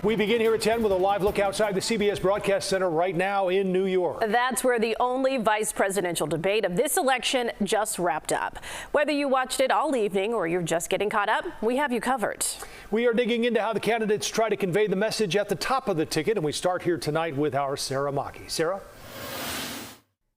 We begin here at 10 with a live look outside the CBS Broadcast Center right now in New York. That's where the only vice presidential debate of this election just wrapped up. Whether you watched it all evening or you're just getting caught up, we have you covered. We are digging into how the candidates try to convey the message at the top of the ticket, and we start here tonight with our Sara Machi. Sara?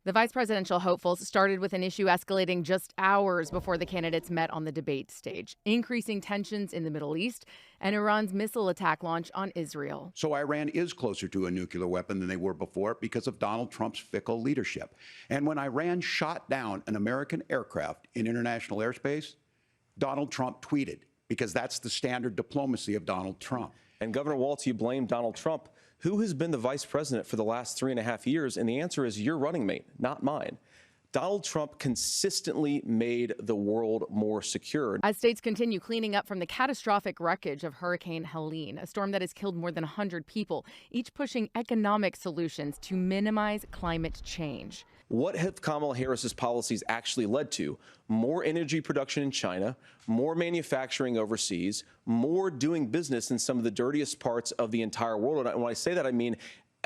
The vice presidential hopefuls started with an issue escalating just hours before the candidates met on the debate stage, increasing tensions in the Middle East and Iran's missile attack launch on Israel. So Iran is closer to a nuclear weapon than they were before because of Donald Trump's fickle leadership. And when Iran shot down an American aircraft in international airspace, Donald Trump tweeted, because that's the standard diplomacy of Donald Trump. And Governor Walz, you blame Donald Trump. Who has been the vice president for the last 3.5 years? And the answer is your running mate, not mine. Donald Trump consistently made the world more secure. As states continue cleaning up from the catastrophic wreckage of Hurricane Helene, a storm that has killed more than 100 people, each pushing economic solutions to minimize climate change. What have Kamala Harris's policies actually led to? More energy production in China, more manufacturing overseas, more doing business in some of the dirtiest parts of the entire world. And when I say that, I mean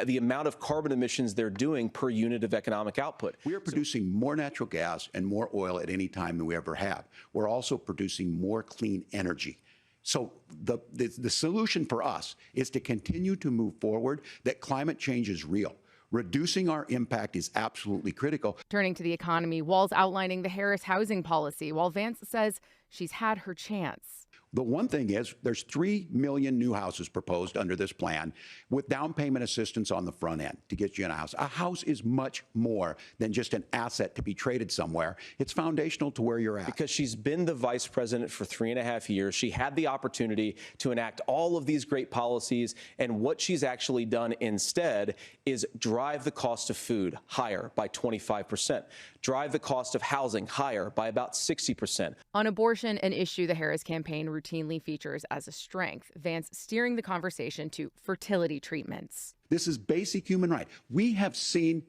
the amount of carbon emissions they're doing per unit of economic output. We are producing more natural gas and more oil at any time than we ever have. We're also producing more clean energy. So the solution for us is to continue to move forward, that climate change is real. Reducing our impact is absolutely critical. Turning to the economy, Walz outlining the Harris housing policy, while Vance says she's had her chance. The one thing is there's 3 million new houses proposed under this plan with down payment assistance on the front end to get you in a house. A house is much more than just an asset to be traded somewhere. It's foundational to where you're at. Because she's been the vice president for 3.5 years. She had the opportunity to enact all of these great policies. And what she's actually done instead is drive the cost of food higher by 25%, drive the cost of housing higher by about 60%. On abortion, an issue the Harris campaign routinely features as a strength, Vance steering the conversation to fertility treatments. This is basic human right. We have seen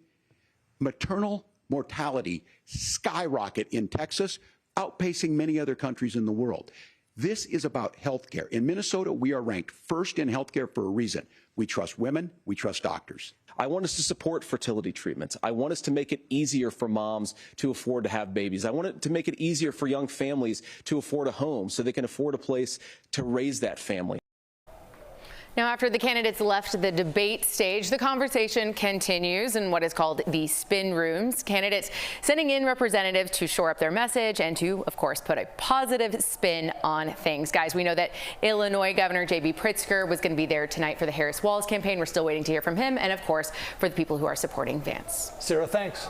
maternal mortality skyrocket in Texas, outpacing many other countries in the world. This is about health care. In Minnesota, we are ranked first in health care for a reason. We trust women. We trust doctors. I want us to support fertility treatments. I want us to make it easier for moms to afford to have babies. I want it to make it easier for young families to afford a home so they can afford a place to raise that family. Now, after the candidates left the debate stage, the conversation continues in what is called the spin rooms. Candidates sending in representatives to shore up their message and to, of course, put a positive spin on things. Guys, we know that Illinois Governor JD Pritzker was going to be there tonight for the Harris-Walz campaign. We're still waiting to hear from him and, of course, for the people who are supporting Vance. Sara, thanks.